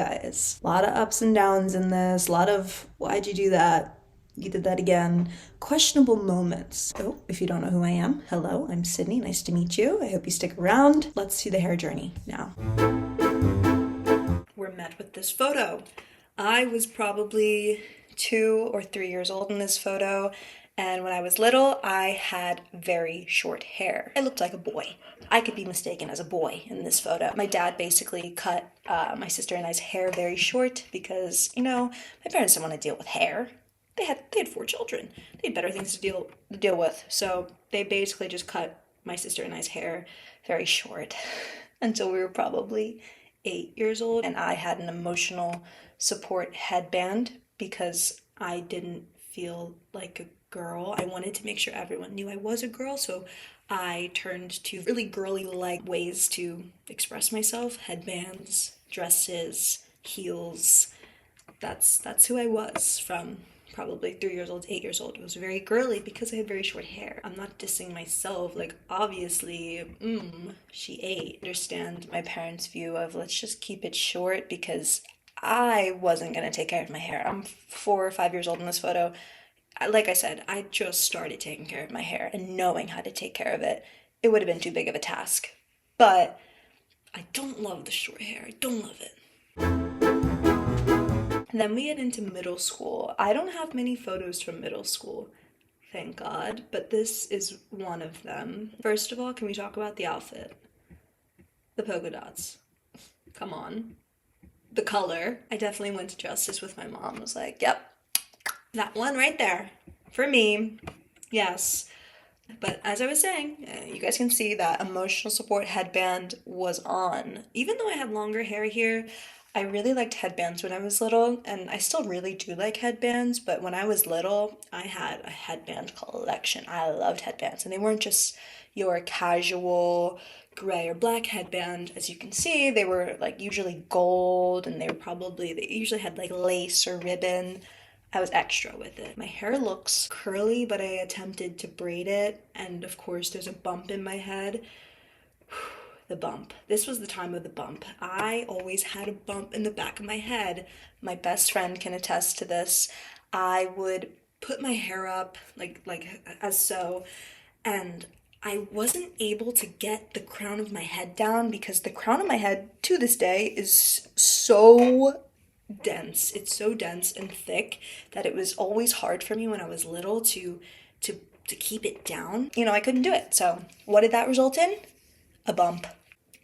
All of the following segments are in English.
guys. A lot of ups and downs in this, a lot of why'd you do that? You did that again. Questionable moments. Oh, if you don't know who I am, hello, I'm Sydney. Nice to meet you. I hope you stick around. Let's see the hair journey now. We're met with this photo. I was probably 2 or 3 years old in this photo, and when I was little, I had very short hair. I looked like a boy. I could be mistaken as a boy in this photo. My dad basically cut my sister and I's hair very short because, you know, my parents didn't want to deal with hair. They had 4 children. They had better things to deal with. So they basically just cut my sister and I's hair very short until we were probably 8 years old. And I had an emotional support headband because I didn't feel like a girl. I wanted to make sure everyone knew I was a girl, so I turned to really girly-like ways to express myself. Headbands, dresses, heels. That's who I was from probably 3 years old to 8 years old. It was very girly because I had very short hair. I'm not dissing myself, like obviously, she ate. I understand my parents' view of let's just keep it short because I wasn't gonna take care of my hair. I'm 4 or 5 years old in this photo. Like I said, I just started taking care of my hair and knowing how to take care of it. It would have been too big of a task. But I don't love the short hair. I don't love it. And then we get into middle school. I don't have many photos from middle school, thank God, but this is one of them. First of all, can we talk about the outfit? The polka dots. Come on. The color. I definitely went to Justice with my mom. I was like, yep, that one right there. For me. Yes. But as I was saying, you guys can see that emotional support headband was on. Even though I have longer hair here, I really liked headbands when I was little, and I still really do like headbands, but when I was little, I had a headband collection. I loved headbands, and they weren't just your casual gray or black headband. As you can see, they were like usually gold, and they usually had like lace or ribbon. I was extra with it. My hair looks curly, but I attempted to braid it, and of course there's a bump in my head. The bump. This was the time of the bump. I always had a bump in the back of my head. My best friend can attest to this. I would put my hair up like as so, and I wasn't able to get the crown of my head down because the crown of my head to this day is so dense. It's so dense and thick that it was always hard for me when I was little to keep it down. You know, I couldn't do it. So what did that result in? A bump.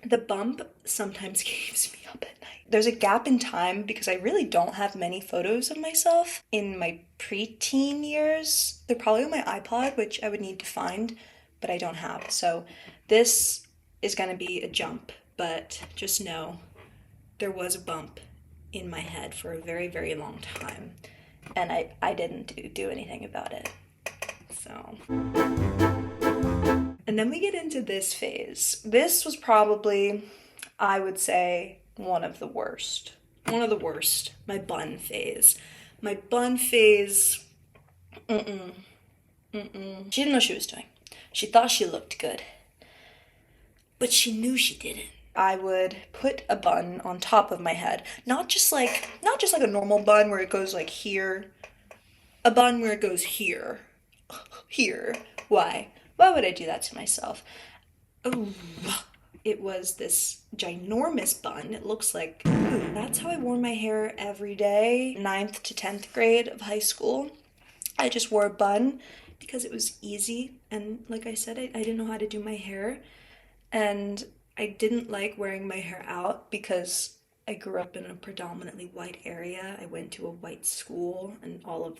The bump sometimes keeps me up at night. There's a gap in time because I really don't have many photos of myself in my preteen years. They're probably on my iPod, which I would need to find, but I don't have. So this is going to be a jump, but just know there was a bump in my head for a very, very long time, and I didn't do anything about it. So... And then we get into this phase. This was probably, I would say, one of the worst. One of the worst. My bun phase. My bun phase, She didn't know what she was doing. She thought she looked good, but she knew she didn't. I would put a bun on top of my head. Not just like a normal bun where it goes like here. A bun where it goes here. Here. Why? Why would I do that to myself? Oh, it was this ginormous bun. It looks like, ooh, that's how I wore my hair every day, 9th to 10th grade of high school. I just wore a bun because it was easy. And like I said, I didn't know how to do my hair. And I didn't like wearing my hair out because I grew up in a predominantly white area. I went to a white school, and all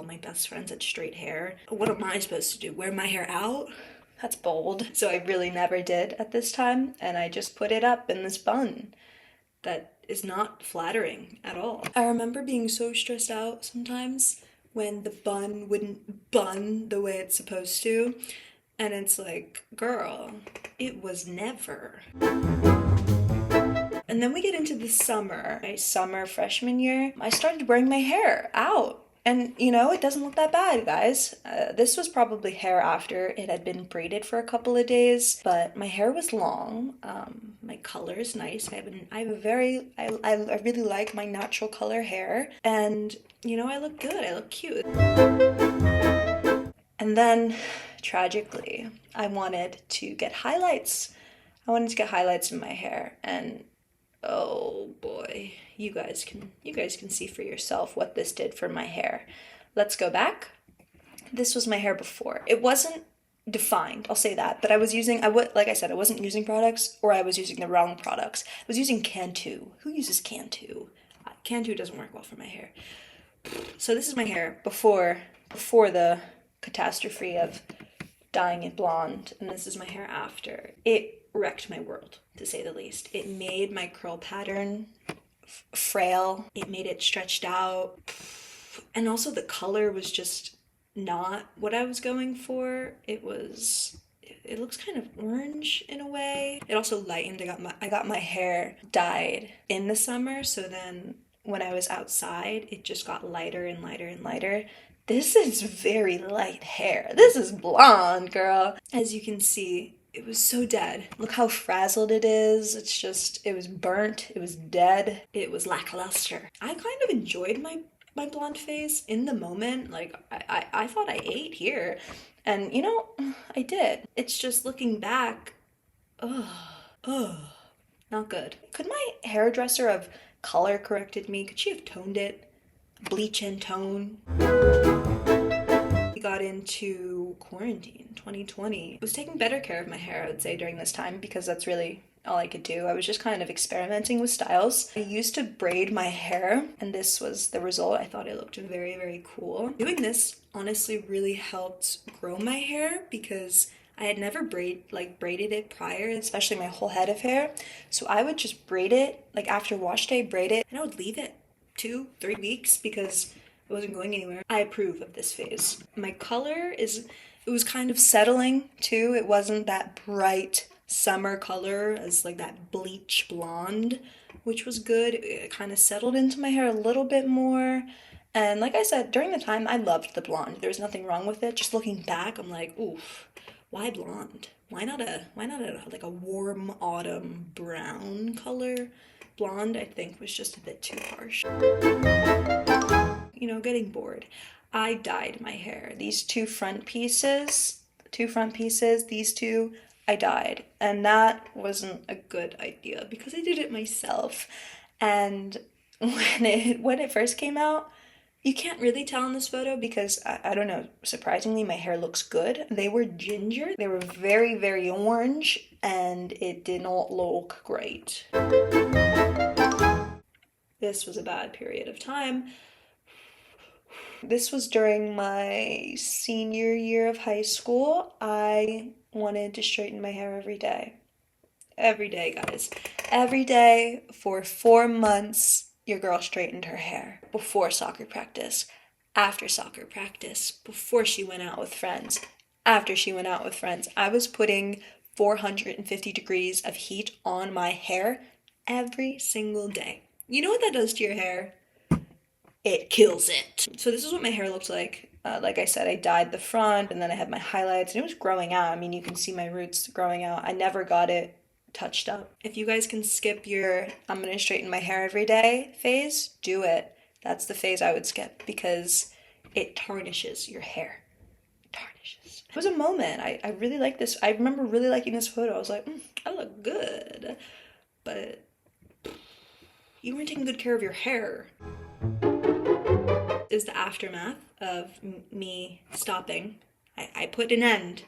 my best friends had straight hair. What am I supposed to do? Wear my hair out? That's bold. So I really never did at this time, and I just put it up in this bun that is not flattering at all. I remember being so stressed out sometimes when the bun wouldn't bun the way it's supposed to, and it's like, girl, it was never. And then we get into the summer. My summer freshman year, I started wearing my hair out. And you know, it doesn't look that bad, guys. This was probably hair after it had been braided for a couple of days, but my hair was long. My color is nice. I really like my natural color hair, and you know, I look good. I look cute. And then, tragically, I wanted to get highlights. I wanted to get highlights in my hair, and oh boy, you guys can see for yourself what this did for my hair. Let's go back. This was my hair before. It wasn't defined, I'll say that, but like I said, I wasn't using products, or I was using the wrong products. I was using Cantu. Who uses Cantu? Cantu doesn't work well for my hair. So this is my hair before the catastrophe of dyeing it blonde, and this is my hair after. It wrecked my world, to say the least. It made my curl pattern frail. It made it stretched out. And also the color was just not what I was going for. It looks kind of orange in a way. It also lightened. I got my hair dyed in the summer, so then when I was outside, it just got lighter and lighter and lighter. This is very light hair. This is blonde, girl. As you can see, it was so dead. Look how frazzled it is. It was burnt, it was dead, it was lackluster. I kind of enjoyed my blonde phase in the moment. Like, I thought I ate here. And, you know, I did. It's just looking back, not good. Could my hairdresser have color corrected me? Could she have toned it? Bleach and tone. We got into quarantine 2020. I was taking better care of my hair, I would say, during this time, because that's really all I could do. I was just kind of experimenting with styles. I used to braid my hair, and this was the result. I thought it looked very, very cool. Doing this honestly really helped grow my hair, because I had never braided it prior, especially my whole head of hair. So I would just braid it, like after wash day, braid it, and I would leave it 2-3 weeks because it wasn't going anywhere. I approve of this phase. My color it was kind of settling too. It wasn't that bright summer color as like that bleach blonde, which was good. It kind of settled into my hair a little bit more. And like I said, during the time, I loved the blonde. There was nothing wrong with it. Just looking back, I'm like, oof, why blonde? Why not like a warm autumn brown color? Blonde, I think, was just a bit too harsh. You know, getting bored. I dyed my hair. These two front pieces, these two, I dyed. And that wasn't a good idea because I did it myself. And when it first came out, you can't really tell in this photo because, I don't know, surprisingly, my hair looks good. They were ginger. They were very, very orange, and it did not look great. This was a bad period of time. This was during my senior year of high school. I wanted to straighten my hair every day. Every day, guys. Every day for 4 months. Your girl straightened her hair before soccer practice, after soccer practice, before she went out with friends, after she went out with friends. I was putting 450 degrees of heat on my hair every single day. You know what that does to your hair? It kills it. So this is what my hair looked like. Like I said, I dyed the front and then I had my highlights and it was growing out. I mean, you can see my roots growing out. I never got it touched up. If you guys can skip your I'm gonna straighten my hair every day phase, do it. That's the phase I would skip because it tarnishes your hair. It tarnishes. It was a moment. I really like this. I remember really liking this photo. I was like, I look good. But you weren't taking good care of your hair. Is the aftermath of me stopping. I put an end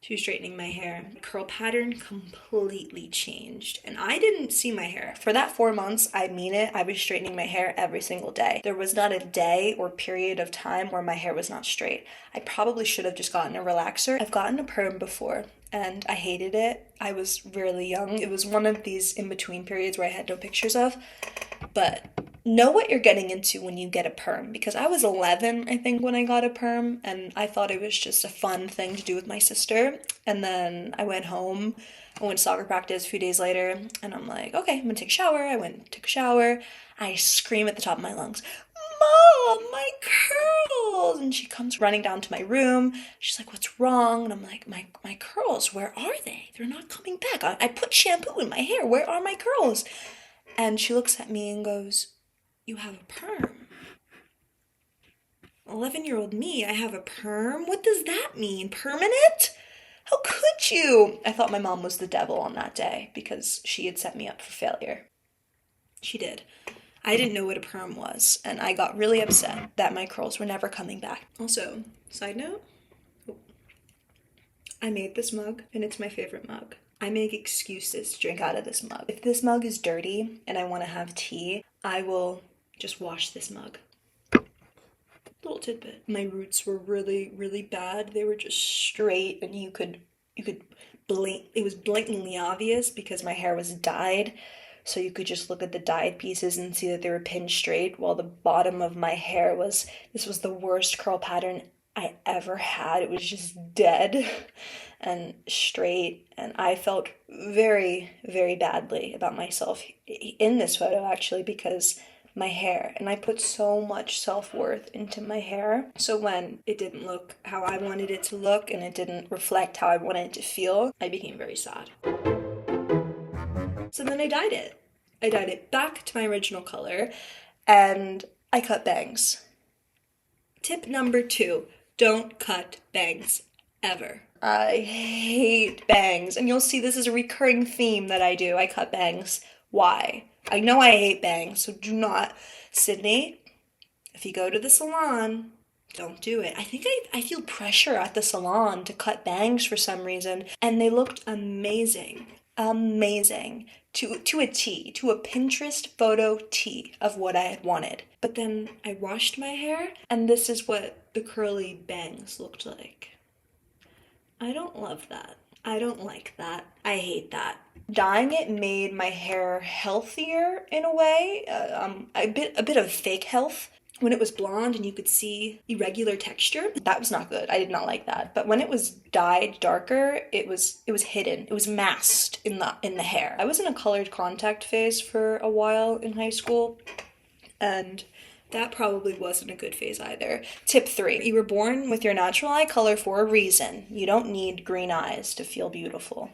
to straightening my hair. Curl pattern completely changed. And I didn't see my hair. For that 4 months, I mean it, I was straightening my hair every single day. There was not a day or period of time where my hair was not straight. I probably should have just gotten a relaxer. I've gotten a perm before and I hated it. I was really young. It was one of these in-between periods where I had no pictures of. But know what you're getting into when you get a perm, because I was 11, I think, when I got a perm, and I thought it was just a fun thing to do with my sister. And then I went home, I went to soccer practice a few days later, and I'm like, okay, I'm gonna take a shower. I went and took a shower. I scream at the top of my lungs, Mom, my curls. And she comes running down to my room. She's like, what's wrong? And I'm like, my curls, where are they? They're not coming back. I put shampoo in my hair. Where are my curls? And she looks at me and goes, you have a perm. 11-year-old me, I have a perm? What does that mean? Permanent? How could you? I thought my mom was the devil on that day because she had set me up for failure. She did. I didn't know what a perm was, and I got really upset that my curls were never coming back. Also, side note, I made this mug, and it's my favorite mug. I make excuses to drink out of this mug. If this mug is dirty and I want to have tea, I will just wash this mug. Little tidbit. My roots were really, really bad. They were just straight, and you could blink. It was blatantly obvious because my hair was dyed. So you could just look at the dyed pieces and see that they were pinned straight, while the bottom of my hair this was the worst curl pattern I ever had. It was just dead and straight, and I felt very, very badly about myself in this photo, actually, because my hair, and I put so much self-worth into my hair. So when it didn't look how I wanted it to look and it didn't reflect how I wanted it to feel, I became very sad. So then I dyed it. I dyed it back to my original color, and I cut bangs. Tip number 2, don't cut bangs, ever. I hate bangs, and you'll see this is a recurring theme that I do. I cut bangs. Why? I know I hate bangs, so do not. Sydney, if you go to the salon, don't do it. I think I feel pressure at the salon to cut bangs for some reason, and they looked amazing. Amazing. To a T, to a Pinterest photo T of what I had wanted. But then I washed my hair, and this is what the curly bangs looked like. I don't love that. I don't like that. I hate that. Dyeing it made my hair healthier in a way, a bit of fake health. When it was blonde and you could see irregular texture, that was not good. I did not like that. But when it was dyed darker, it was hidden. It was masked in the hair. I was in a colored contact phase for a while in high school, and that probably wasn't a good phase either. Tip 3, you were born with your natural eye color for a reason. You don't need green eyes to feel beautiful.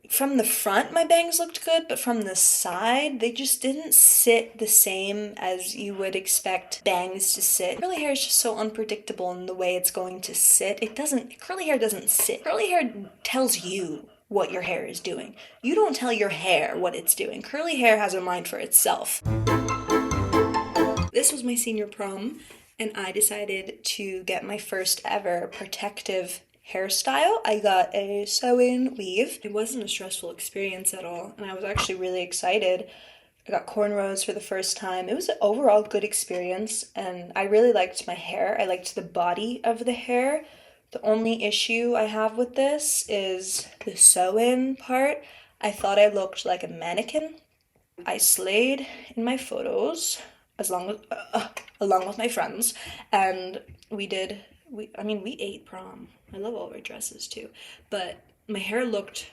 From the front, my bangs looked good, but from the side, they just didn't sit the same as you would expect bangs to sit. Curly hair is just so unpredictable in the way it's going to sit. Curly hair doesn't sit. Curly hair tells you what your hair is doing. You don't tell your hair what it's doing. Curly hair has a mind for itself. This was my senior prom, and I decided to get my first ever protective hairstyle. I got a sew-in weave. It wasn't a stressful experience at all, and I was actually really excited. I got cornrows for the first time. It was an overall good experience, and I really liked my hair. I liked the body of the hair. The only issue I have with this is the sew-in part. I thought I looked like a mannequin. I slayed in my photos, along with my friends, and we ate prom. I love all our dresses too, but my hair looked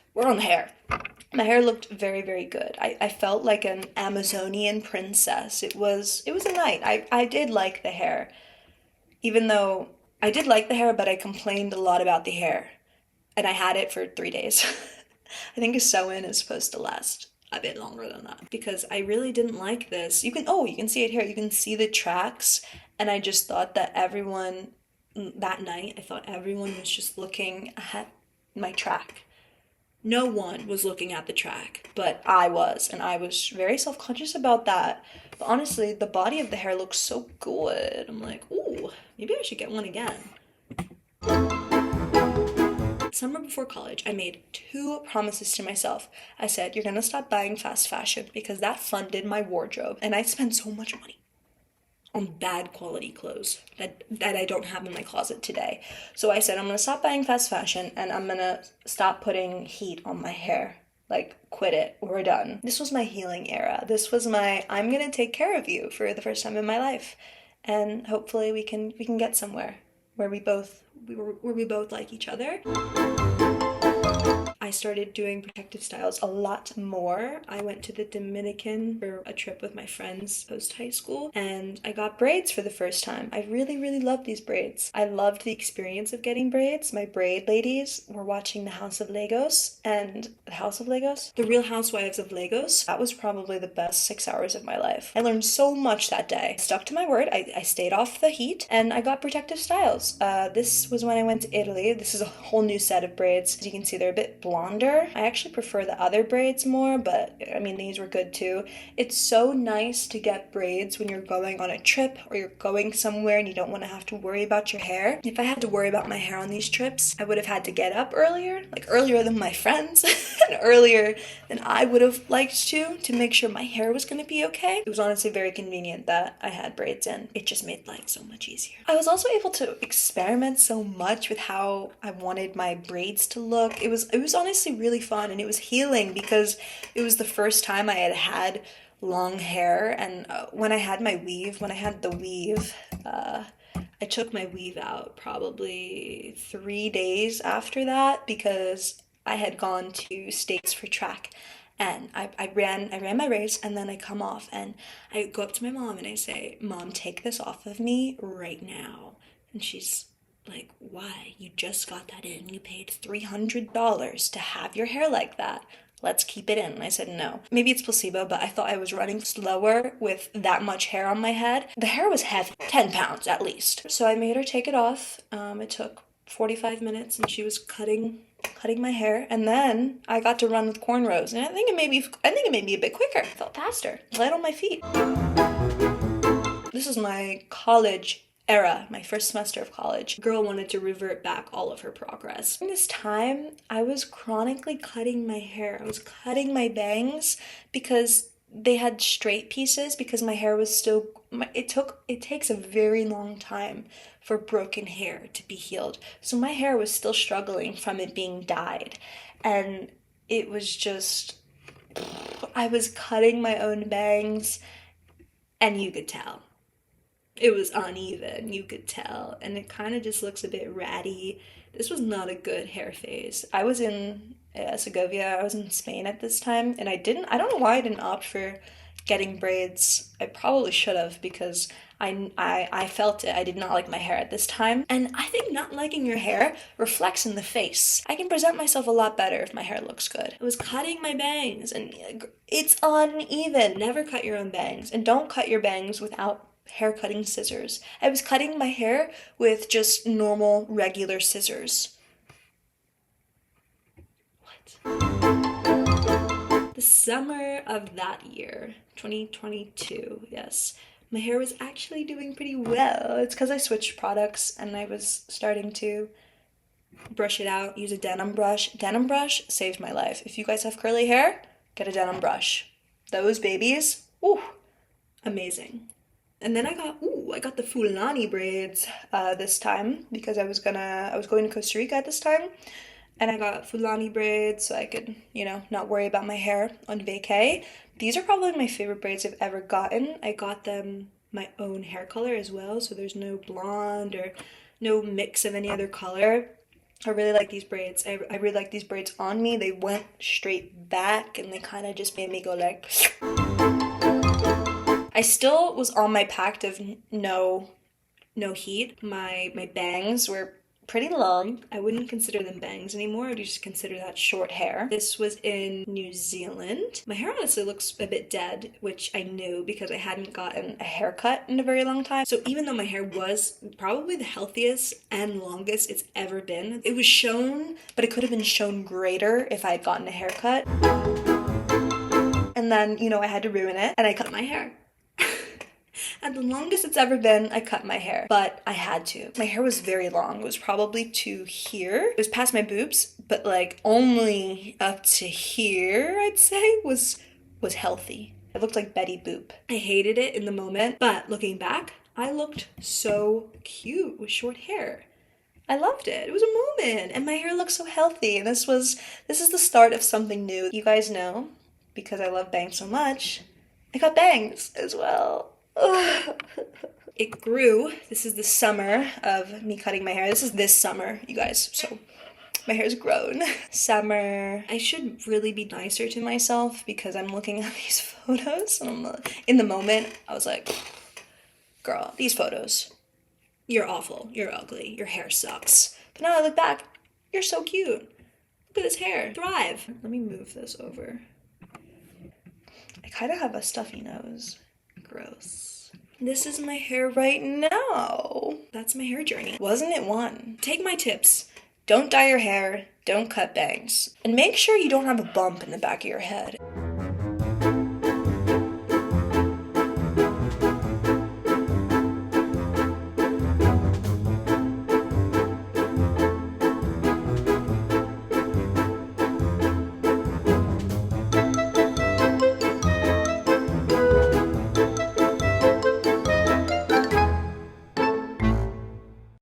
very, very good. I felt like an Amazonian princess. It was a night. I did like the hair, even though I did like the hair, but I complained a lot about the hair, and I had it for 3 days. I think a sew-in is supposed to last a bit longer than that, because I really didn't like this. You can see it here. You can see the tracks, and I just thought that that night, I thought everyone was just looking at my track. No one was looking at the track, but I was, and I was very self-conscious about that. But honestly, the body of the hair looks so good. I'm like, ooh, maybe I should get one again. Summer before college, I made 2 promises to myself. I said, you're gonna stop buying fast fashion because that funded my wardrobe, and I spent so much money on bad quality clothes that I don't have in my closet today. So I said, I'm gonna stop buying fast fashion, and I'm gonna stop putting heat on my hair. Like, quit it, we're done. This was my healing era. This was my, I'm gonna take care of you for the first time in my life. And hopefully we can get somewhere where we both like each other. I I started doing protective styles a lot more. I went to the Dominican for a trip with my friends post high school, and I got braids for the first time. I really, really loved these braids. I loved the experience of getting braids. My braid ladies were watching The House of Legos, and The House of Legos? The Real Housewives of Legos. That was probably the best 6 hours of my life. I learned so much that day. I stuck to my word. I stayed off the heat, and I got protective styles. This was when I went to Italy. This is a whole new set of braids. As you can see, they're a bit blonder. I actually prefer the other braids more, but I mean, these were good too. It's so nice to get braids when you're going on a trip or you're going somewhere and you don't want to have to worry about your hair. If I had to worry about my hair on these trips, I would have had to get up earlier, like earlier than my friends, and earlier than I would have liked to make sure my hair was going to be okay. It was honestly very convenient that I had braids in. It just made life so much easier. I was also able to experiment so much with how I wanted my braids to look. It was honestly really fun, and it was healing because it was the first time I had long hair. And when I had the weave, I took my weave out probably 3 days after that because I had gone to States for track, and I ran my race, and then I come off and I go up to my mom and I say, "Mom, take this off of me right now." And she's like, "Why? You just got that in. You paid $300 to have your hair like that. Let's keep it in." And I said, "No." Maybe it's placebo, but I thought I was running slower with that much hair on my head. The hair was heavy, 10 pounds at least. So I made her take it off. It took 45 minutes, and she was cutting my hair, and then I got to run with cornrows, and I think it made me a bit quicker. I felt faster, light on my feet. This is my college era, my first semester of college. Girl wanted to revert back all of her progress. In this time, I was chronically cutting my hair. I was cutting my bangs because they had straight pieces, because my hair was still, it takes a very long time for broken hair to be healed. So my hair was still struggling from it being dyed. And it was just, I was cutting my own bangs, and you could tell. It was uneven, you could tell, and it kind of just looks a bit ratty. This was not a good hair phase. I was in Segovia, I was in Spain at this time, and I don't know why I didn't opt for getting braids. I probably should have, because I felt it. I did not like my hair at this time, and I think not liking your hair reflects in the face. I can present myself a lot better if my hair looks good. I was cutting my bangs, and it's uneven. Never cut your own bangs, and don't cut your bangs without hair cutting scissors. I was cutting my hair with just normal, regular scissors. What? The summer of that year, 2022, yes, my hair was actually doing pretty well. It's because I switched products and I was starting to brush it out, use a denim brush. Denim brush saved my life. If you guys have curly hair, get a denim brush. Those babies, ooh, amazing. And then I got the Fulani braids this time because I was going to Costa Rica at this time, and I got Fulani braids so I could, not worry about my hair on vacay. These are probably my favorite braids I've ever gotten. I got them my own hair color as well, so there's no blonde or no mix of any other color. I really like these braids. I really like these braids on me. They went straight back and they kind of just made me go like... I still was on my pact of no heat. My bangs were pretty long. I wouldn't consider them bangs anymore. I would just consider that short hair. This was in New Zealand. My hair honestly looks a bit dead, which I knew because I hadn't gotten a haircut in a very long time. So even though my hair was probably the healthiest and longest it's ever been, it was shown, but it could have been shown greater if I had gotten a haircut. And then, I had to ruin it and I cut my hair. And the longest it's ever been, I cut my hair, but I had to. My hair was very long. It was probably to here. It was past my boobs, but like only up to here, I'd say, was healthy. I looked like Betty Boop. I hated it in the moment, but looking back, I looked so cute with short hair. I loved it. It was a moment, and my hair looked so healthy, and this is the start of something new. You guys know, because I love bangs so much, I got bangs as well. It grew. This is the summer of me cutting my hair. This is this summer, you guys. So My hair's grown. Summer. I should really be nicer to myself because I'm looking at these photos and in the moment, I was like, girl, these photos, you're awful, you're ugly, your hair sucks. But now I look back, you're so cute. Look at this hair, thrive. Let me move this over. I kind of have a stuffy nose. Gross. This is my hair right now. That's my hair journey. Wasn't it one? Take my tips. Don't dye your hair, don't cut bangs. And make sure you don't have a bump in the back of your head.